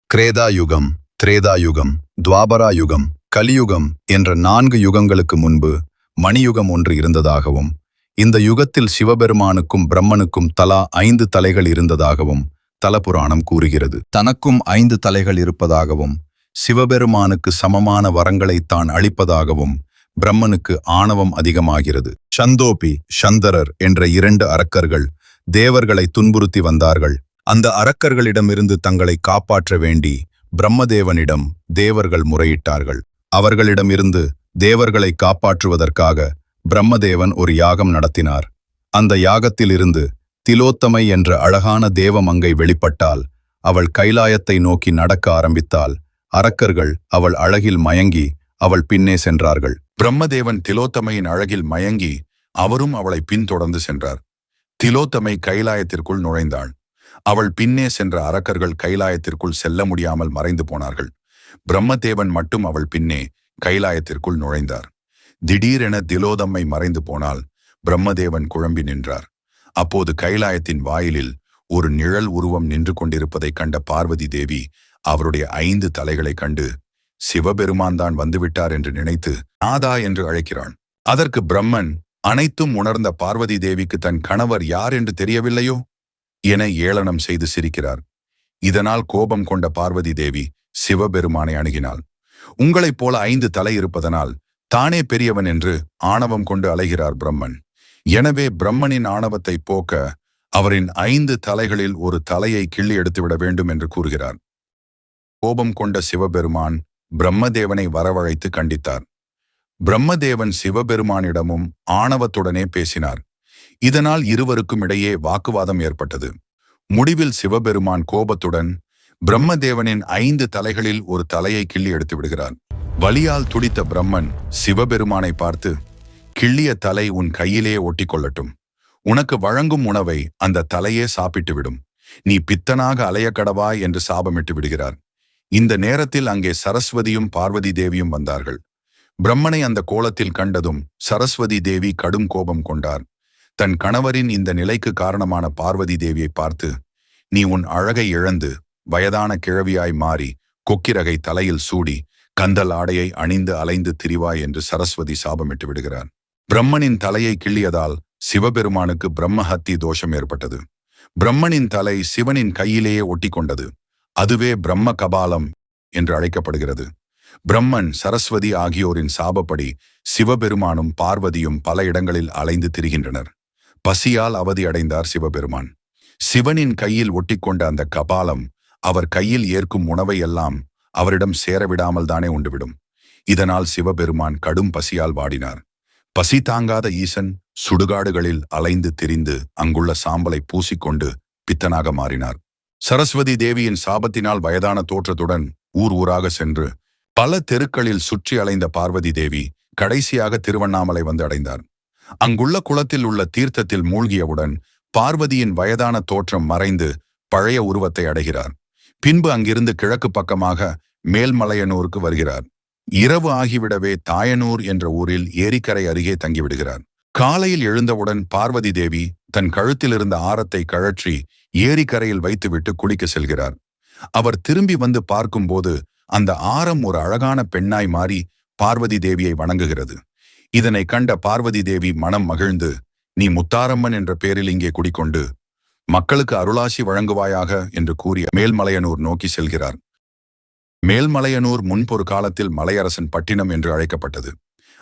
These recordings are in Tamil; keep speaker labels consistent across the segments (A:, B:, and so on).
A: கிரேதா யுகம், திரேதா யுகம், துவாபரா யுகம், கலியுகம் என்ற 4 யுகங்களுக்கு முன்பு மணியுகம் ஒன்று இருந்ததாகவும், இந்த யுகத்தில் சிவபெருமானுக்கும் பிரம்மனுக்கும் தலா 5 தலைகள் இருந்ததாகவும் தலபுராணம் கூறுகிறது. தனக்கும் 5 தலைகள் இருப்பதாகவும், சிவபெருமானுக்கு சமமான வரங்களை தான் அளிப்பதாகவும் பிரம்மனுக்கு ஆணவம் அதிகமாகிறது. சந்தோபி, சந்தரர் என்ற 2 அரக்கர்கள் தேவர்களை துன்புறுத்தி வந்தார்கள். அந்த அரக்கர்களிடமிருந்து தங்களை காப்பாற்ற வேண்டி பிரம்மதேவனிடம் தேவர்கள் முறையிட்டார்கள். அவர்களிடமிருந்து தேவர்களை காப்பாற்றுவதற்காக பிரம்மதேவன் ஒரு யாகம் நடத்தினார். அந்த யாகத்திலிருந்து திலோத்தமை என்ற அழகான தேவமங்கை வெளிப்பட்டால், அவள் கைலாயத்தை நோக்கி நடக்க ஆரம்பித்தால், அரக்கர்கள் அவள் அழகில் மயங்கி அவள் பின்னே சென்றார்கள்.
B: பிரம்மதேவன் திலோத்தமையின் அழகில் மயங்கி அவரும் அவளை பின்தொடர்ந்து சென்றார். திலோத்தமை கைலாயத்திற்குள் நுழைந்தாள். அவள் பின்னே சென்ற அரக்கர்கள் கைலாயத்திற்குள் செல்ல முடியாமல் மறைந்து போனார்கள். பிரம்மதேவன் மட்டும் அவள் பின்னே கைலாயத்திற்குள் நுழைந்தார். திடீரென திலோதம்மை மறைந்து போனால் பிரம்மதேவன் குழம்பி நின்றார். அப்போது கைலாயத்தின் வாயிலில் ஒரு நிழல் உருவம் நின்று கொண்டிருப்பதைக் கண்ட பார்வதி தேவி அவருடைய 5 தலைகளை கண்டு சிவபெருமான் தான் வந்துவிட்டார் என்று நினைத்து நாதா என்று அழைக்கிறாள். அதற்கு பிரம்மன் அனைத்தும் உணர்ந்த பார்வதி தேவிக்கு தன் கணவர் யார் என்று தெரியவில்லையோ என ஏளனம் செய்து சிரிக்கிறார். இதனால் கோபம் கொண்ட பார்வதி தேவி சிவபெருமானை அணுகினாள். உங்களைப் போல 5 தலை இருப்பதனால் தானே பெரியவன் என்று ஆணவம் கொண்டு அலைகிறார் பிரம்மன். எனவே பிரம்மனின் ஆணவத்தை போக்க அவரின் 5 தலைகளில் ஒரு தலையை கிள்ளி எடுத்துவிட வேண்டும் என்று கூறுகிறார். கோபம் கொண்ட சிவபெருமான் பிரம்மதேவனை வரவழைத்து கண்டித்தார். பிரம்மதேவன் சிவபெருமானிடமும் ஆணவத்துடனே பேசினார். இதனால் இருவருக்கும் இடையே வாக்குவாதம் ஏற்பட்டது. முடிவில் சிவபெருமான் கோபத்துடன் பிரம்மதேவனின் 5 தலைகளில் ஒரு தலையை கிள்ளி எடுத்து விடுகிறார். வலியால் துடித்த பிரம்மன் சிவபெருமானை பார்த்து, கிள்ளிய தலை உன் கையிலே ஒட்டிக்கொள்ளட்டும். உனக்கு வழங்கும் உணவை அந்த தலையே சாப்பிட்டு விடும். நீ பித்தனாக அலைய கடவாய் என்று சாபமிட்டு விடுகிறார். இந்த நேரத்தில் அங்கே சரஸ்வதியும் பார்வதி தேவியும் வந்தார்கள். பிரம்மனை அந்த கோலத்தில் கண்டதும் சரஸ்வதி தேவி கடும் கோபம் கொண்டார். தன் கணவரின் இந்த நிலைக்கு காரணமான பார்வதி தேவியை பார்த்து, நீ உன் அழகை இழந்து வயதான கிழவியாய் மாறி கொக்கிரகை தலையில் சூடி கந்தல் ஆடையை அணிந்து அலைந்து திரிவாய் என்று சரஸ்வதி சாபமிட்டு விடுகிறார். பிரம்மனின் தலையை கிள்ளியதால் சிவபெருமானுக்கு பிரம்மஹத்தி தோஷம் ஏற்பட்டது. பிரம்மனின் தலை சிவனின் கையிலேயே ஒட்டி கொண்டது. அதுவே பிரம்ம கபாலம் என்று அழைக்கப்படுகிறது. பிரம்மன், சரஸ்வதி ஆகியோரின் சாபப்படி சிவபெருமானும் பார்வதியும் பல இடங்களில் அலைந்து திரிகின்றனர். பசியால் அவதி அடைந்தார் சிவபெருமான். சிவனின் கையில் ஒட்டிக்கொண்ட அந்த கபாலம் அவர் கையில் ஏற்கும் உணவை எல்லாம் அவரிடம் சேரவிடாமல் தானே உண்டுவிடும். இதனால் சிவபெருமான் கடும் பசியால் வாடினார். பசி தாங்காத ஈசன் சுடுகாடுகளில் அலைந்து திரிந்து அங்குள்ள சாம்பலை பூசிக்கொண்டு பித்தனாக மாறினார். சரஸ்வதி தேவியின் சாபத்தினால் வயதான தோற்றத்துடன் ஊர் ஊராக சென்று பல தெருக்களில் சுற்றி அலைந்த பார்வதி தேவி கடைசியாக திருவண்ணாமலை வந்து அடைந்தார். அங்குள்ள குளத்தில் உள்ள தீர்த்தத்தில் மூழ்கியவுடன் பார்வதியின் வயதான தோற்றம் மறைந்து பழைய உருவத்தை அடைகிறார். பின்பு அங்கிருந்து கிழக்கு பக்கமாக மேல்மலையனூருக்கு வருகிறார். இரவு ஆகிவிடவே தாயனூர் என்ற ஊரில் ஏரிக்கரை அருகே தங்கிவிடுகிறார். காலையில் எழுந்தவுடன் பார்வதி தேவி தன் கழுத்தில் இருந்த ஆரத்தை கழற்றி ஏரிக்கரையில் வைத்துவிட்டு குளிக்க செல்கிறார். அவர் திரும்பி வந்து பார்க்கும்போது அந்த ஆரம் ஒரு அழகான பெண்ணாய் மாறி பார்வதி தேவியை வணங்குகிறது. இதனை கண்ட பார்வதி தேவி மனம் மகிழ்ந்து, நீ முத்தாரம்மன் என்ற பெயரில் இங்கே குடிக்கொண்டு மக்களுக்கு அருளாசி வழங்குவாயாக என்று கூறிய மேல்மலையனூர் நோக்கி செல்கிறார். மேல்மலையனூர் முன்பொரு காலத்தில் மலையரசன் பட்டினம் என்று அழைக்கப்பட்டது.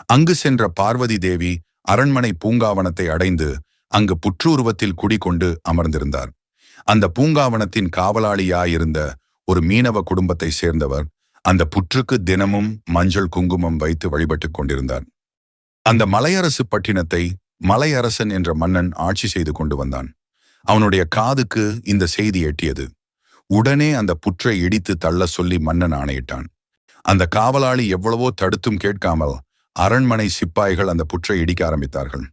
B: அங்கு சென்ற பார்வதி தேவி அரண்மனை பூங்காவனத்தை அடைந்து அங்கு புற்றுருவத்தில் குடிகொண்டு அமர்ந்திருந்தார். அந்த பூங்காவனத்தின் காவலாளியாயிருந்த ஒரு மீனவ குடும்பத்தை சேர்ந்தவர் அந்த புற்றுக்கு தினமும் மஞ்சள் குங்குமம் வைத்து வழிபட்டு கொண்டிருந்தார். அந்த மலையரசு பட்டினத்தை மலையரசன் என்ற மன்னன் ஆட்சி செய்து கொண்டு வந்தான். அவனுடைய காதுக்கு இந்த செய்தி எட்டியது. உடனே அந்த புற்றை இடித்து தள்ள சொல்லி மன்னன் ஆணையிட்டான். அந்த காவலாளி எவ்வளவோ தடுத்தும் கேட்காமல் அரண்மனை சிப்பாய்கள் அந்த புற்றை இடிக்க ஆரம்பித்தார்கள்.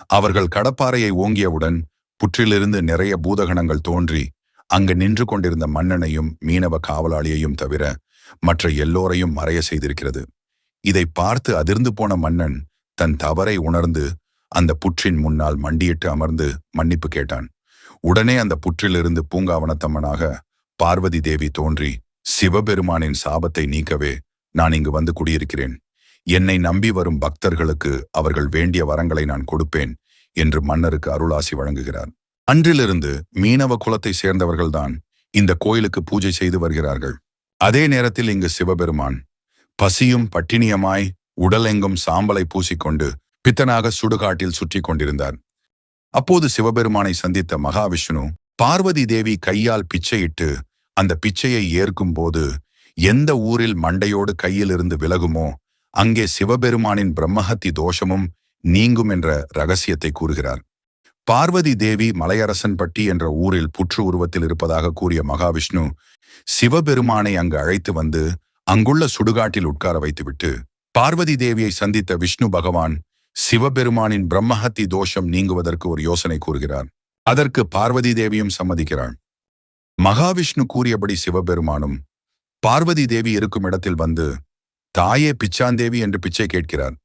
B: அவர்கள் கடப்பாறையை ஓங்கியவுடன் புற்றிலிருந்து நிறைய பூதகணங்கள் தோன்றி அங்கு நின்று கொண்டிருந்த மன்னனையும் மீனவ காவலாளியையும் தவிர மற்ற எல்லோரையும் மறைய செய்திருக்கிறது. இதை பார்த்து அதிர்ந்து போன மன்னன் தன் தவறை உணர்ந்து அந்த புற்றின் முன்னால் மண்டியிட்டு அமர்ந்து மன்னிப்பு கேட்டான். உடனே அந்த புற்றிலிருந்து பூங்காவனத்தம்மனாக பார்வதி தேவி தோன்றி சிவபெருமானின் சாபத்தை நீக்கவே நான் இங்கு வந்து குடியிருக்கிறேன். என்னை நம்பி வரும் பக்தர்களுக்கு அவர்கள் வேண்டிய வரங்களை நான் கொடுப்பேன் என்று மன்னருக்கு அருளாசி வழங்குகிறார். அன்றிலிருந்து மீனவ குலத்தை சேர்ந்தவர்கள்தான் இந்த கோயிலுக்கு பூஜை செய்து வருகிறார்கள். அதே நேரத்தில் இங்கு சிவபெருமான் பசியும் பட்டினியமாய் உடலெங்கும் சாம்பலை பூசிக்கொண்டு பித்தனாக சுடுகாட்டில் சுற்றி கொண்டிருந்தார். அப்போது சிவபெருமானை சந்தித்த மகாவிஷ்ணு பார்வதி தேவி கையால் பிச்சையிட்டு அந்த பிச்சையை ஏற்கும் போது எந்த ஊரில் மண்டையோடு கையிலிருந்து விலகுமோ அங்கே சிவபெருமானின் பிரம்மஹத்தி தோஷமும் நீங்கும் என்ற ரகசியத்தை கூறுகிறார். பார்வதி தேவி மலையரசன்பட்டி என்ற ஊரில் புற்று உருவத்தில் இருப்பதாக கூறிய மகாவிஷ்ணு சிவபெருமானை அங்கு அழைத்து வந்து அங்குள்ள சுடுகாட்டில் உட்கார வைத்துவிட்டு பார்வதி தேவியை சந்தித்த விஷ்ணு பகவான் சிவபெருமானின் பிரம்மஹத்தி தோஷம் நீங்குவதற்கு ஒரு யோசனை கூறுகிறார். அதற்கு பார்வதி தேவியும் சம்மதிக்கிறாள். மகாவிஷ்ணு கூறியபடி சிவபெருமானும் பார்வதி தேவி இருக்கும் இடத்தில் வந்து தாயே பிச்சாந்தேவி என்று பிச்சை கேட்கிறார்.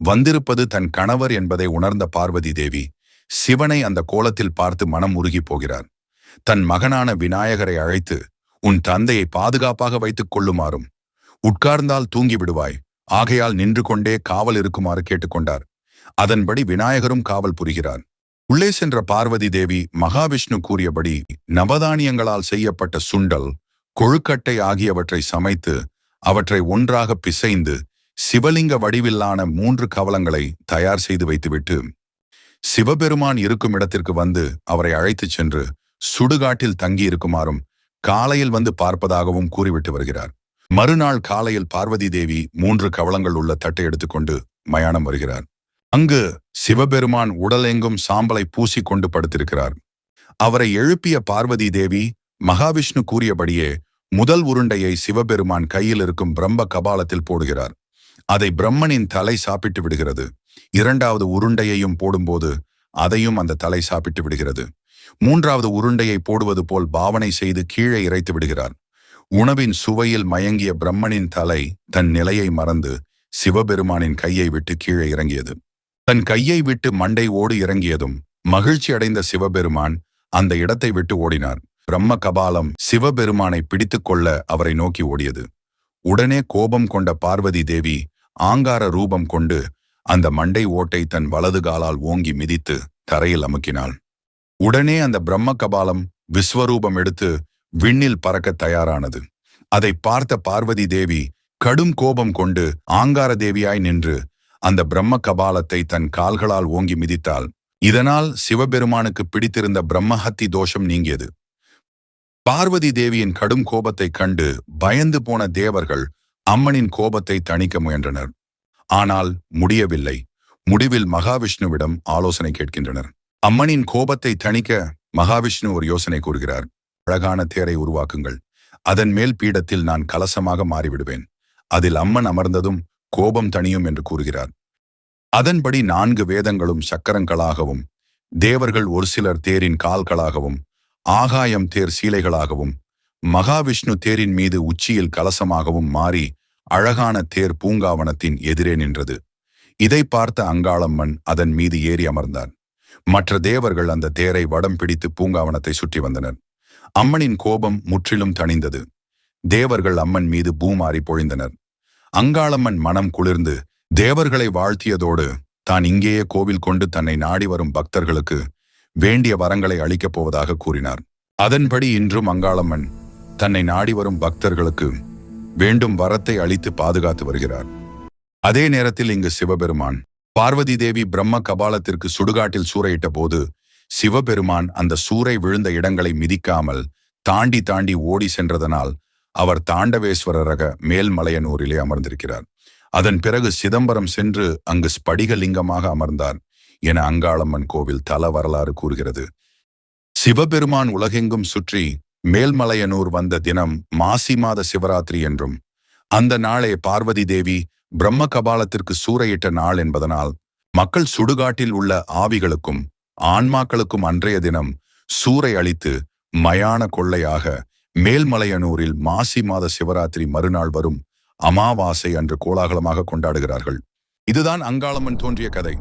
B: வந்திருப்பது தன் கணவர் என்பதை உணர்ந்த பார்வதி தேவி சிவனை அந்த கோலத்தில் பார்த்து மனம் உருகி போகிறார். தன் மகனான விநாயகரை அழைத்து உன் தந்தையை பாதுகாப்பாக வைத்துக் கொள்ளுமாறும் உட்கார்ந்தால் தூங்கி விடுவாய், ஆகையால் நின்று கொண்டே காவல் இருக்குமாறு கேட்டுக்கொண்டார். அதன்படி விநாயகரும் காவல் புரிகிறார். உள்ளே சென்ற பார்வதி தேவி மகாவிஷ்ணு கூறியபடி நவதானியங்களால் செய்யப்பட்ட சுண்டல், கொழுக்கட்டை ஆகியவற்றை சமைத்து அவற்றை ஒன்றாக பிசைந்து சிவலிங்க வடிவிலான 3 கவலங்களை தயார் செய்து வைத்துவிட்டு சிவபெருமான் இருக்கும் இடத்திற்கு வந்து அவரை அழைத்துச் சென்று சுடுகாட்டில் தங்கி இருக்குமாறும் காலையில் வந்து பார்ப்பதாகவும் கூறிவிட்டு வருகிறார். மறுநாள் காலையில் பார்வதி தேவி 3 கவளங்கள் உள்ள தட்டை எடுத்துக்கொண்டு மயானம் வருகிறார். அங்கு சிவபெருமான் உடலெங்கும் சாம்பலை பூசி கொண்டு படுத்திருக்கிறார். அவரை எழுப்பிய பார்வதி தேவி மகாவிஷ்ணு கூறியபடியே முதல் உருண்டையை சிவபெருமான் கையில் இருக்கும் பிரம்ம கபாலத்தில் போடுகிறார். அதை பிரம்மனின் தலை சாப்பிட்டு விடுகிறது. 2வது உருண்டையையும் போடும்போது அதையும் அந்த தலை சாப்பிட்டு விடுகிறது. 3வது உருண்டையை போடுவது போல் பாவனை செய்து கீழே இறைத்து விடுகிறார். உணவின் சுவையில் மயங்கிய பிரம்மனின் தலை தன் நிலையை மறந்து சிவபெருமானின் கையை விட்டு கீழே இறங்கியது. தன் கையை விட்டு மண்டை ஓடு இறங்கியதும் மகிழ்ச்சி அடைந்த சிவபெருமான் அந்த இடத்தை விட்டு ஓடினார். பிரம்ம கபாலம் சிவபெருமானை பிடித்துக் கொள்ள அவரை நோக்கி ஓடியது. உடனே கோபம் கொண்ட பார்வதி தேவி ஆங்கார ரூபம் கொண்டு அந்த மண்டை ஓட்டை தன் வலது காலால் ஓங்கி மிதித்து தரையில் அமுக்கினாள். உடனே அந்த பிரம்ம கபாலம் விஸ்வரூபம் எடுத்து விண்ணில் பறக்க தயாரானது. அதை பார்த்த பார்வதி தேவி கடும் கோபம் கொண்டு ஆங்கார தேவியாய் நின்று அந்த பிரம்ம கபாலத்தை தன் கால்களால் ஓங்கி மிதித்தாள். இதனால் சிவபெருமானுக்கு பிடித்திருந்த பிரம்மஹத்தி தோஷம் நீங்கியது. பார்வதி தேவியின் கடும் கோபத்தை கண்டு பயந்து போன தேவர்கள் அம்மனின் கோபத்தை தணிக்க முயன்றனர். ஆனால் முடியவில்லை. முடிவில் மகாவிஷ்ணுவிடம் ஆலோசனை கேட்கின்றனர். அம்மனின் கோபத்தை தணிக்க மகாவிஷ்ணு ஒரு யோசனை கூறுகிறார். அழகான தேரை உருவாக்குங்கள். அதன் மேல் பீடத்தில் நான் கலசமாக மாறிவிடுவேன். அதில் அம்மன் அமர்ந்ததும் கோபம் தணியும் என்று கூறுகிறார். அதன்படி 4 வேதங்களும் சக்கரங்களாகவும் தேவர்கள் ஒரு சிலர் தேரின் கால்களாகவும் ஆகாயம் தேர் சீலைகளாகவும் மகாவிஷ்ணு தேரின் மீது உச்சியில் கலசமாகவும் மாறி அழகான தேர் பூங்காவனத்தின் எதிரே நின்றது. இதை பார்த்த அங்காளம்மன் அதன் மீது ஏறி அமர்ந்தார். மற்ற தேவர்கள் அந்த தேரை வடம் பிடித்து பூங்காவனத்தை சுற்றி வந்தனர். அம்மனின் கோபம் முற்றிலும் தணிந்தது. தேவர்கள் அம்மன் மீது பூமாரி பொழிந்தனர். அங்காளம்மன் மனம் குளிர்ந்து தேவர்களை வாழ்த்தியதோடு தான் இங்கேயே கோவில் கொண்டு தன்னை நாடி வரும் பக்தர்களுக்கு வேண்டிய வரங்களை அளிக்கப் போவதாக கூறினார். அதன்படி இன்றும் அங்காளம்மன் தன்னை நாடி வரும் பக்தர்களுக்கு வேண்டும் வரத்தை அளித்து பாதுகாத்து வருகிறார். அதே நேரத்தில் இங்கு சிவபெருமான் பார்வதி தேவி பிரம்ம கபாலத்திற்கு சுடுகாட்டில் சூறையிட்ட போது சிவபெருமான் அந்த சூறை விழுந்த இடங்களை மிதிக்காமல் தாண்டி தாண்டி ஓடி சென்றதனால் அவர் தாண்டவேஸ்வரரக மேல்மலையனூரிலே அமர்ந்திருக்கிறார். அதன் பிறகு சிதம்பரம் சென்று அங்கு ஸ்படிகலிங்கமாக அமர்ந்தார் என அங்காளம்மன் கோவில் தல வரலாறு கூறுகிறது. சிவபெருமான் உலகெங்கும் சுற்றி மேல்மலையனூர் வந்த தினம் மாசி மாத சிவராத்திரி என்றும் அந்த நாளே பார்வதி தேவி பிரம்ம கபாலத்திற்கு சூறையிட்ட நாள் என்பதனால் மக்கள் சுடுகாட்டில் உள்ள ஆவிகளுக்கும் ஆன்மாக்களுக்கும் அன்றைய தினம் சூறை அளித்து மயான கொள்ளையாக மேல்மலையனூரில் மாசி மாத சிவராத்திரி மறுநாள் வரும் அமாவாசை அன்று கோலாகலமாக கொண்டாடுகிறார்கள். இதுதான் அங்காளம்மன் தோன்றிய கதை.